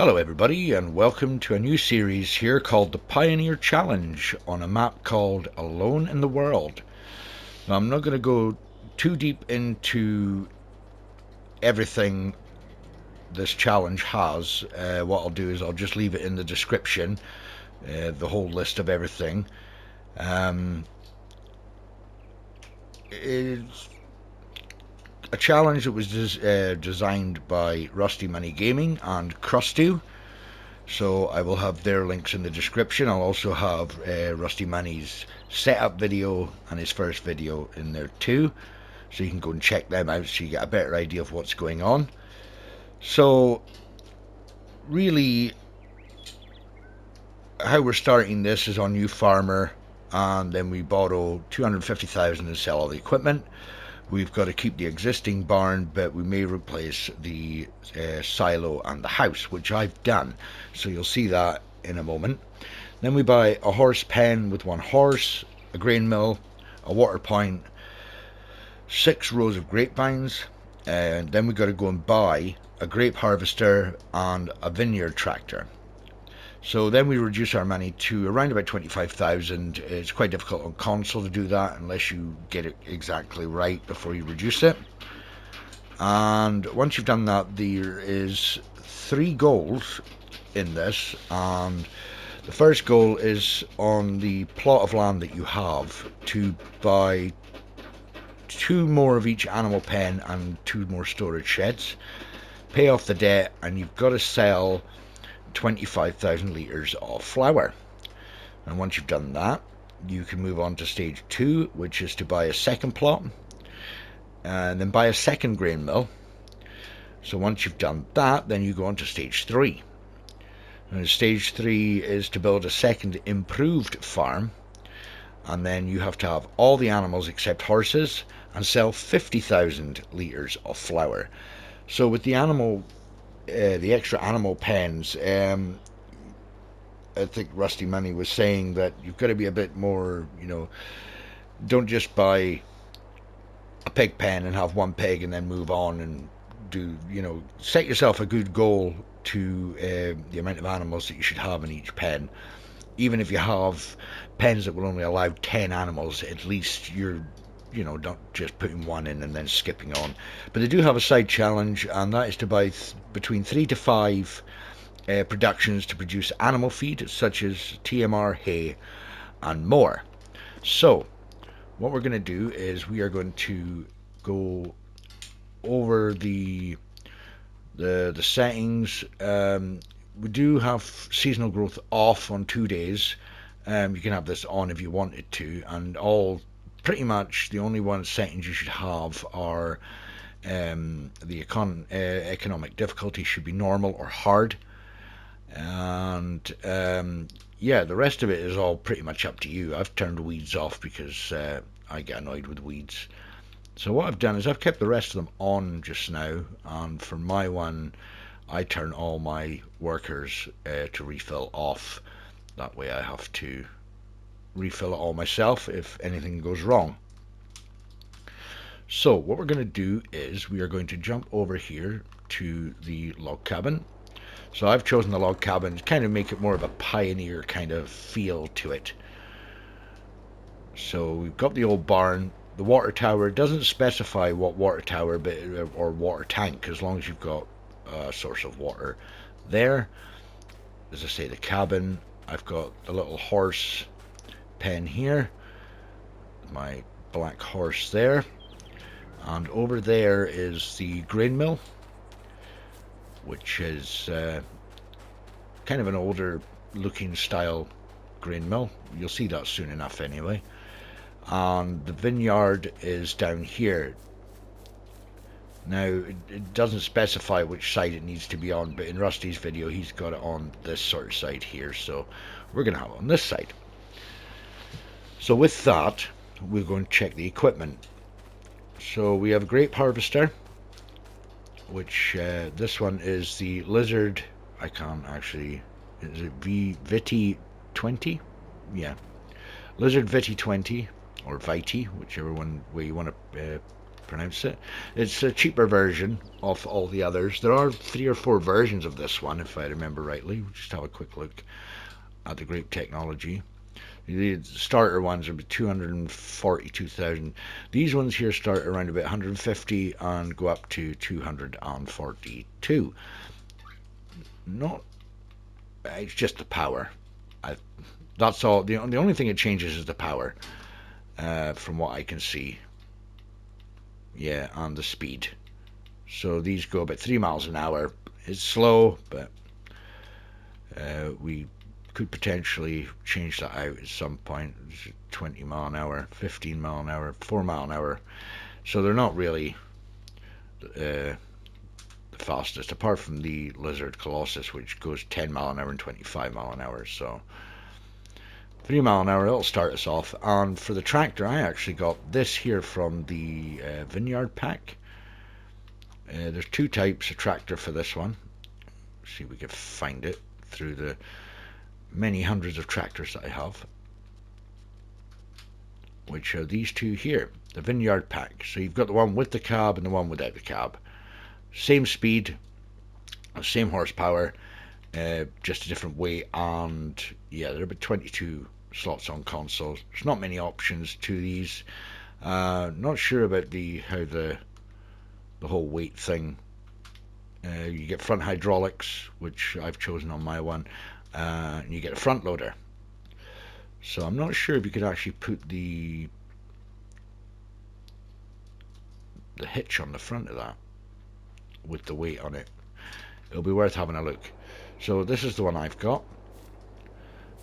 Hello everybody, and welcome to a new series here called the Pioneer Challenge on a map called Alone in the World. Now, I'm not going to go too deep into everything this challenge has. What I'll do is I'll just leave it in the description, the whole list of everything. It's a challenge that was designed by RustyMoneyGaming and Krustoo. So I will have their links in the description. I'll also have Rusty Money's setup video and his first video in there too, so you can go and check them out so you get a better idea of what's going on. So really, how we're starting this is on New Farmer, and then we borrow 250,000 and sell all the equipment. We've got to keep the existing barn, but we may replace the silo and the house, which I've done. So you'll see that in a moment. Then we buy a horse pen with 1 horse, a grain mill, a water point, 6 rows of grapevines, and then we've got to go and buy a grape harvester and a vineyard tractor. So then we reduce our money to around about 25,000. It's quite difficult on console to do that unless you get it exactly right before you reduce it. And once you've done that, there is 3 goals in this, and the first goal is on the plot of land that you have to buy 2 more of each animal pen and 2 more storage sheds, pay off the debt, and you've got to sell 25,000 litres of flour. And once you've done that, you can move on to stage 2, which is to buy a second plot and then buy a second grain mill. So once you've done that, then you go on to stage 3. And stage 3 is to build a second improved farm, and then you have to have all the animals except horses and sell 50,000 litres of flour. So with the extra animal pens, I think Rusty Money was saying that you've got to be a bit more, don't just buy a pig pen and have 1 pig and then move on and do, set yourself a good goal to the amount of animals that you should have in each pen. Even if you have pens that will only allow 10 animals, at least you're not just putting 1 in and then skipping on. But they do have a side challenge, and that is to buy between 3 to 5 productions to produce animal feed, such as TMR, hay, and more. So what we're going to do is we are going to go over the settings. We do have seasonal growth off on 2 days. You can have this on if you wanted to, and pretty much the only settings you should have are the economic difficulty should be normal or hard, and yeah, the rest of it is all pretty much up to you. I've turned weeds off because I get annoyed with weeds. So what I've done is I've kept the rest of them on just now, and for my one I turn all my workers to refill off. That way I have to refill it all myself if anything goes wrong. So what we're going to do is we are going to jump over here to the log cabin. So I've chosen the log cabin to kind of make it more of a pioneer kind of feel to it. So we've got the old barn. The water tower doesn't specify what water tower or water tank, as long as you've got a source of water there. As I say, the cabin, I've got the little horse pen here, my black horse there, and over there is the grain mill, which is kind of an older looking style grain mill. You'll see that soon enough anyway. And the vineyard is down here. Now it doesn't specify which side it needs to be on, but in Rusty's video he's got it on this sort of side here, so we're going to have it on this side. So with that, we're going to check the equipment. So we have a grape harvester, which this one is the Lizard. I can't actually. Is it Viti 20? Yeah, Lizard Viti 20 or Viti, whichever way you want to pronounce it. It's a cheaper version of all the others. There are 3 or 4 versions of this one, if I remember rightly. We'll just have a quick look at the great technology. The starter ones are about 242,000. These ones here start around about 150 and go up to 242. Not, it's just the power. That's all. The only thing it changes is the power, from what I can see. Yeah, and the speed. So these go about 3 miles an hour. It's slow, but we could potentially change that out at some point. 20 mile an hour, 15 mile an hour, 4 mile an hour. So they're not really the fastest, apart from the Lizard Colossus, which goes 10 mile an hour and 25 mile an hour. So 3 mile an hour, it'll start us off. And for the tractor, I actually got this here from the Vineyard pack. There's 2 types of tractor for this one. Let's see if we can find it through the many hundreds of tractors that I have, which are these 2 here, the Vineyard pack. So you've got the one with the cab and the one without the cab. Same speed, same horsepower, just a different weight, and yeah, there are about 22 slots on console. There's not many options to these. Not sure about how the whole weight thing. You get front hydraulics, which I've chosen on my one. You get a front loader. So I'm not sure if you could actually put the hitch on the front of that with the weight on it. It'll be worth having a look. So this is the one I've got.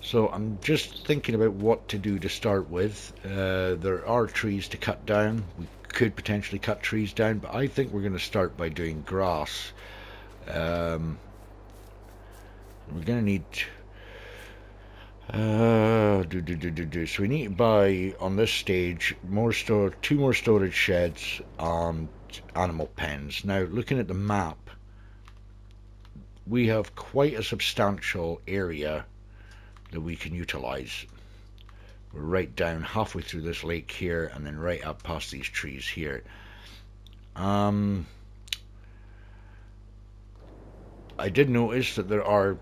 So I'm just thinking about what to do to start with. There are trees to cut down. We could potentially cut trees down, but I think we're going to start by doing grass. We're going to need so we need to buy on this stage 2 more storage sheds and animal pens. Now, looking at the map, we have quite a substantial area that we can utilize. We're right down halfway through this lake here, and then right up past these trees here. I did notice that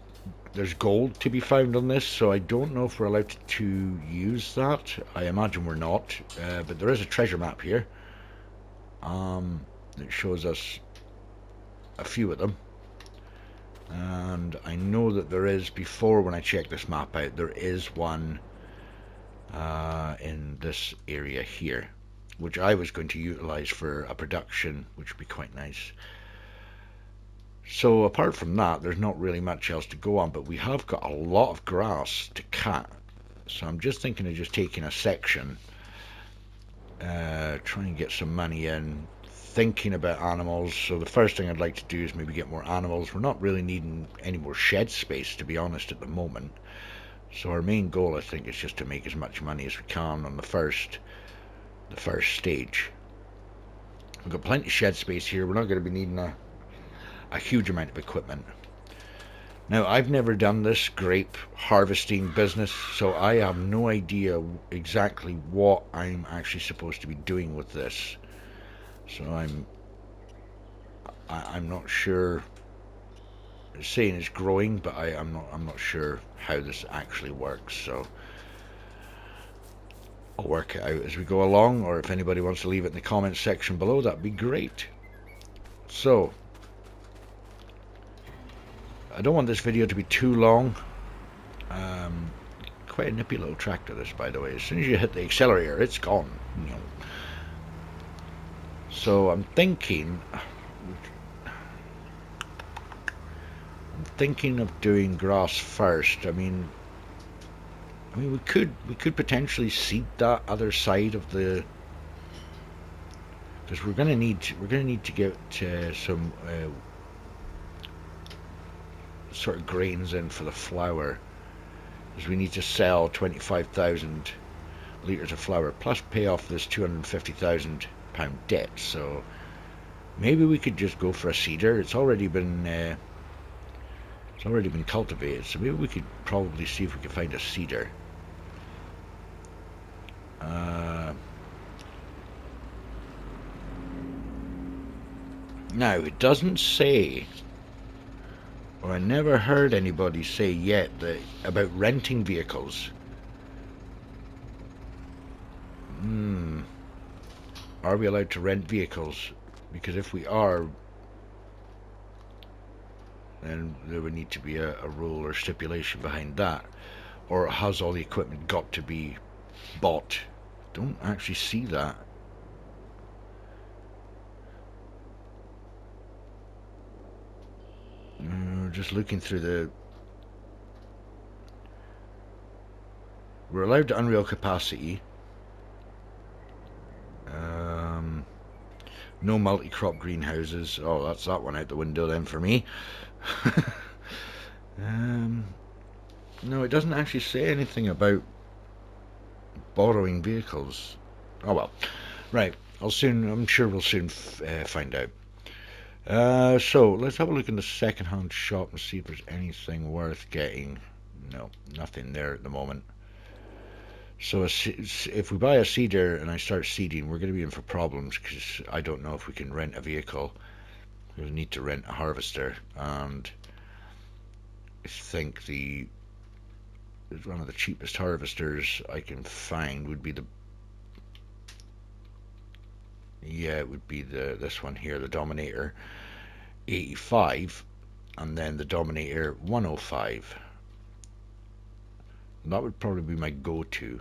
there's gold to be found on this, so I don't know if we're allowed to use that. I imagine we're not, but there is a treasure map here. It shows us a few of them, and I know that there is, before when I checked this map out, there is one in this area here, which I was going to utilize for a production, which would be quite nice. So apart from that, there's not really much else to go on, but we have got a lot of grass to cut. So I'm just thinking of just taking a section, try and get some money in, thinking about animals. So the first thing I'd like to do is maybe get more animals. We're not really needing any more shed space, to be honest, at the moment. So our main goal, I think, is just to make as much money as we can on the first stage. We've got plenty of shed space here. We're not going to be needing a huge amount of equipment. Now, I've never done this grape harvesting business, so I have no idea exactly what I'm actually supposed to be doing with this. So I'm not sure. It's saying it's growing, but I'm not sure how this actually works. So I'll work it out as we go along, or if anybody wants to leave it in the comments section below, that'd be great. So I don't want this video to be too long. Quite a nippy little tractor, this, by the way. As soon as you hit the accelerator, it's gone. You know. So I'm thinking of doing grass first. I mean, we could potentially seed that other side of the, because we're gonna need to get some sort of grains in for the flour, because we need to sell 25,000 litres of flour plus pay off this £250,000 debt. So maybe we could just go for a seeder. It's already been cultivated, so maybe we could probably see if we can find a seeder. Now, it doesn't say, or I never heard anybody say yet, that about renting vehicles. Are we allowed to rent vehicles? Because if we are, then there would need to be a rule or stipulation behind that. Or has all the equipment got to be bought? Don't actually see that. Just looking through the... We're allowed to unreal capacity. No multi-crop greenhouses. Oh, that's that one out the window then for me. No, it doesn't actually say anything about borrowing vehicles. Oh well. Right. I'm sure we'll soon find out. So let's have a look in the second-hand shop and see if there's anything worth getting. No, nothing there at the moment. So if we buy a seeder and I start seeding, we're going to be in for problems because I don't know if we can rent a vehicle. We'll need to rent a harvester, and I think one of the cheapest harvesters I can find would be it would be this one here, the Dominator 85, and then the Dominator 105. That would probably be my go-to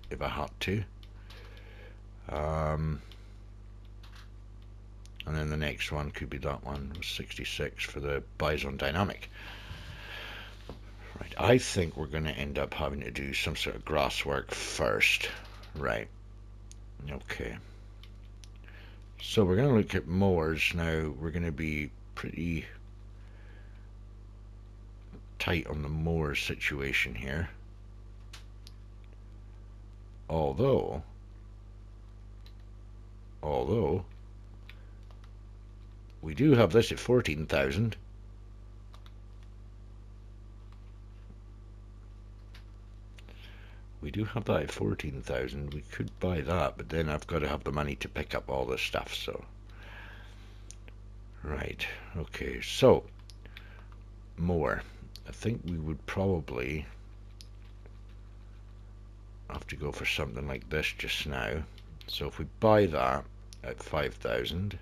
if I had to. And then the next one could be that one, 66 for the Bison Dynamic. Right, I think we're going to end up having to do some sort of grass work first. Right. Okay. So we're going to look at mowers now. We're going to be pretty tight on the mower situation here. Although we do have this at 14,000. We do have that at 14,000. We could buy that, but then I've got to have the money to pick up all this stuff, so. Right, okay, so mower. I think we would probably have to go for something like this just now. So if we buy that at 5,000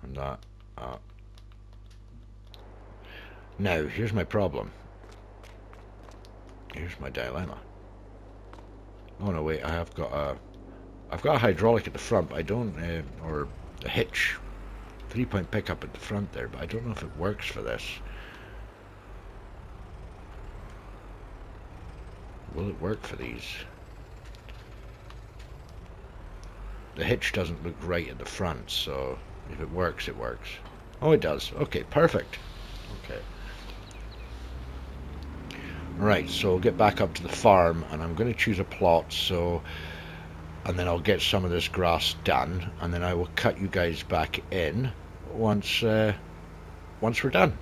and that now here's my problem. Here's my dilemma. Oh no, wait, I've got a hydraulic at the front, but I don't or a hitch 3-point pickup at the front there, but I don't know if it works for this. Will it work for these? The hitch doesn't look right at the front, so if it works, it works. Oh, it does. Okay, perfect. Okay. Right, so I'll get back up to the farm, and I'm going to choose a plot, and then I'll get some of this grass done, and then I will cut you guys back in once we're done.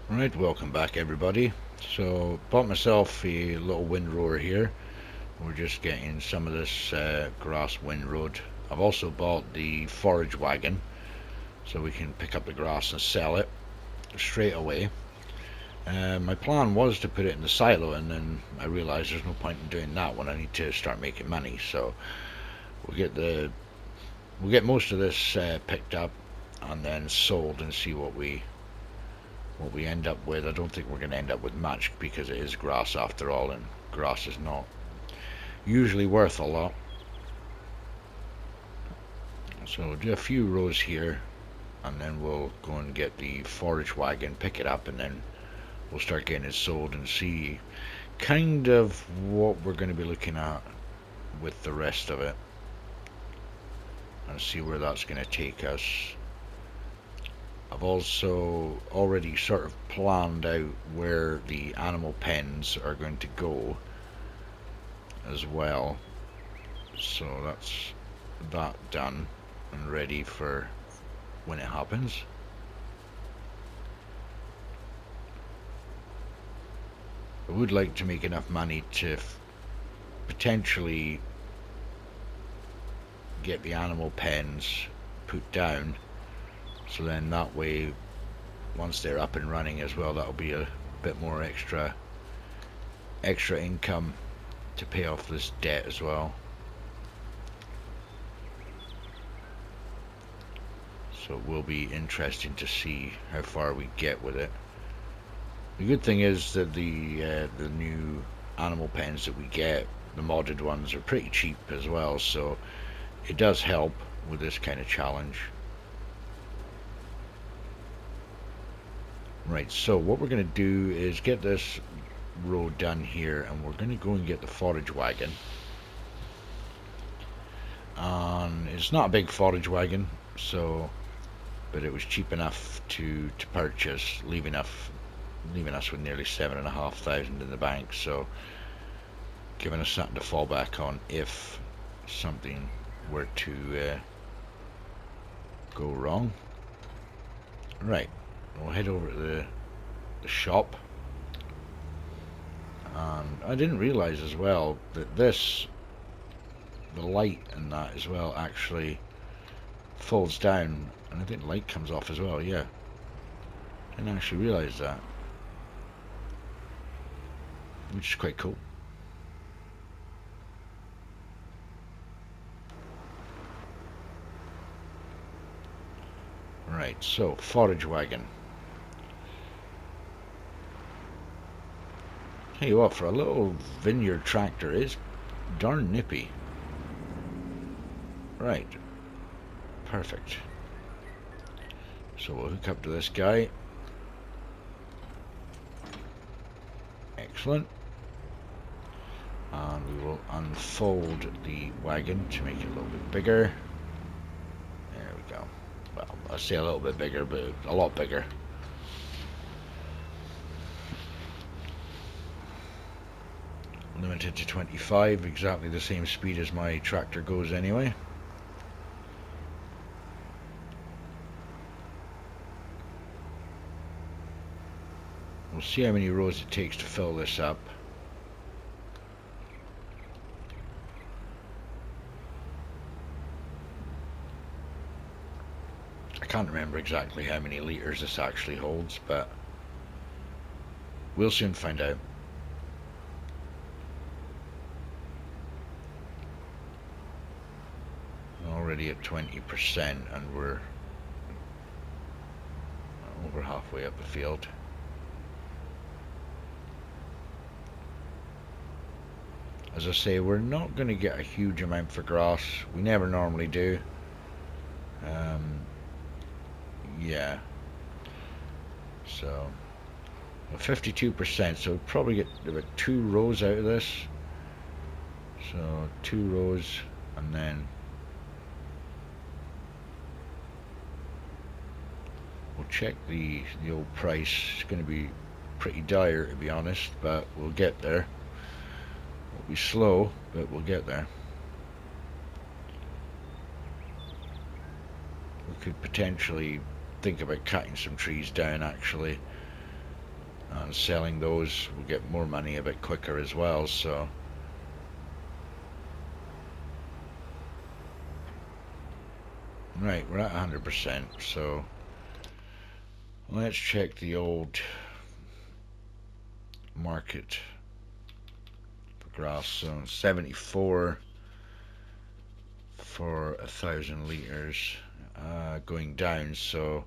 Right, welcome back everybody. So bought myself a little windrower here. We're just getting some of this grass windrowed. I've also bought the Forage Wagon, so we can pick up the grass and sell it straight away. My plan was to put it in the silo, and then I realized there's no point in doing that when I need to start making money. So we'll get most of this picked up and then sold and see what we end up with. I don't think we're going to end up with much because it is grass after all, and grass is not usually worth a lot. So we'll do a few rows here, and then we'll go and get the forage wagon, pick it up, and then we'll start getting it sold and see kind of what we're going to be looking at with the rest of it, and see where that's going to take us. I've also already sort of planned out where the animal pens are going to go as well, so that's that done and ready for when it happens. I would like to make enough money to potentially get the animal pens put down, so then that way, once they're up and running as well, that'll be a bit more extra income to pay off this debt as well. So it will be interesting to see how far we get with it. The good thing is that the new animal pens that we get, the modded ones, are pretty cheap as well, so it does help with this kind of challenge. Right, so what we're going to do is get this road done here, and we're going to go and get the forage wagon. It's not a big forage wagon, so, but it was cheap enough to purchase, leaving us with nearly 7,500 in the bank, so giving us something to fall back on if something were to go wrong. Right, we'll head over to the shop. And I didn't realize as well that the light and that as well actually falls down, and I think the light comes off as well. Yeah, didn't actually realize that, which is quite cool. Right, so forage wagon. Tell you what, for a little vineyard tractor, it's darn nippy. Right, perfect. So we'll hook up to this guy. Excellent. And we will unfold the wagon to make it a little bit bigger. There we go. Well, I say a little bit bigger, but a lot bigger. Limited to 25, exactly the same speed as my tractor goes anyway. We'll see how many rows it takes to fill this up. I can't remember exactly how many liters this actually holds, but we'll soon find out. Already at 20%, and we're over halfway up the field. As I say, we're not going to get a huge amount for grass. We never normally do. Yeah. So 52%, so we'll probably get about 2 rows out of this. So 2 rows, and then we'll check the old price. It's going to be pretty dire, to be honest, but we'll get there. We'll be slow, but we'll get there. We could potentially think about cutting some trees down, actually, and selling those. We'll get more money a bit quicker as well, so right, we're at 100%, so let's check the old market for grass. So 74 for 1,000 liters, going down, so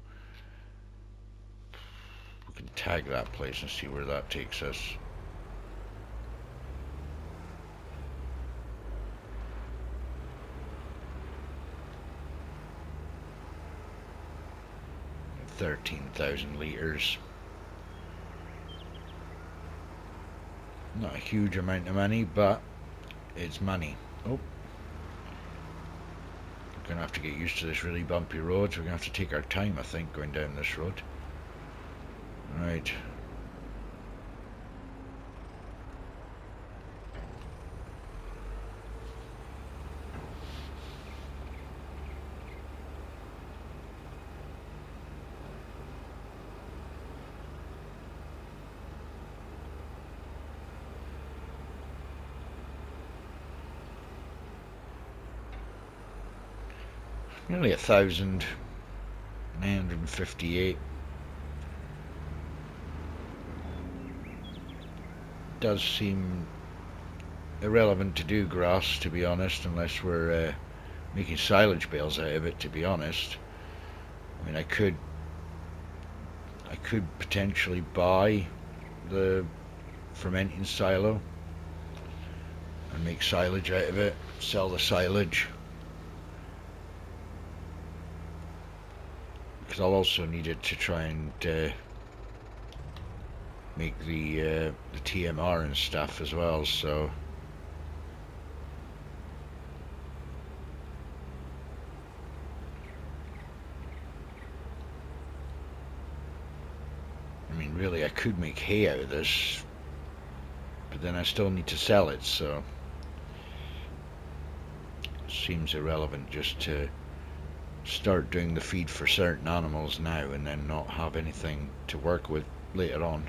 we can tag that place and see where that takes us. $13,000 liters. Not a huge amount of money, but it's money. Oh, we're gonna have to get used to this really bumpy road, so we're gonna have to take our time, I think, going down this road. Right. Nearly 1,958. Does seem irrelevant to do grass, to be honest, unless we're making silage bales out of it, to be honest. I mean, I could potentially buy the fermenting silo and make silage out of it, sell the silage, because I'll also need it to try and make the TMR and stuff as well, so I mean, really, I could make hay out of this, but then I still need to sell it, so it seems irrelevant just to start doing the feed for certain animals now and then not have anything to work with later on.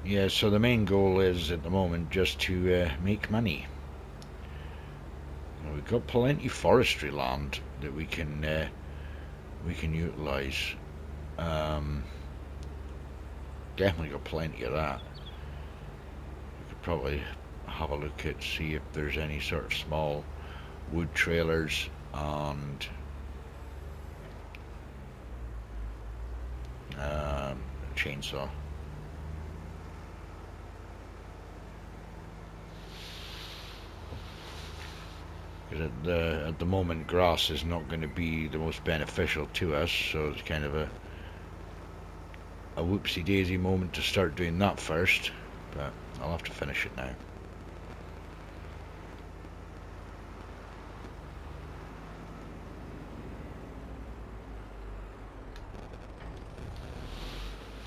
Yeah, so the main goal is at the moment just to make money. We've got plenty of forestry land that we can utilize. Definitely got plenty of that. We could probably have a look at see if there's any sort of small wood trailers and chainsaw. Because at the moment, grass is not going to be the most beneficial to us, so it's kind of a whoopsie daisy moment to start doing that first, but I'll have to finish it now.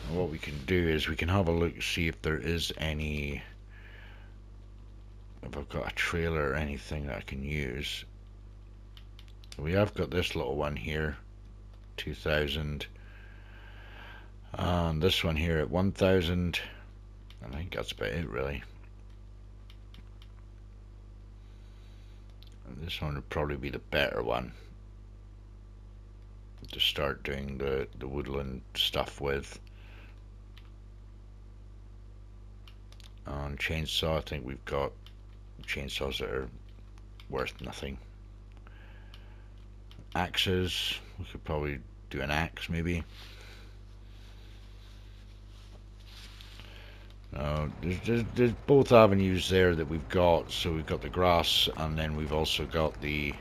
And what we can do is we can have a look, see if there is any, if I've got a trailer or anything that I can use. We have got this little one here, 2,000, and this one here at 1,000. I think that's about it, really. And this one would probably be the better one to start doing the woodland stuff with. On chainsaw, I think we've got chainsaws that are worth nothing. Axes, we could probably do an axe maybe. There's both avenues there that we've got. So we've got the grass, and then we've also got the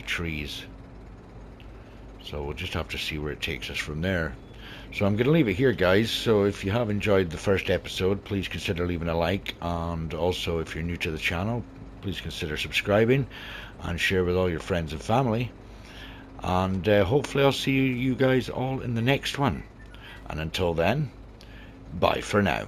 trees. So we'll just have to see where it takes us from there. So I'm going to leave it here, guys. So if you have enjoyed the first episode, please consider leaving a like, and also if you're new to the channel, please consider subscribing and share with all your friends and family. And hopefully I'll see you guys all in the next one. And until then, bye for now.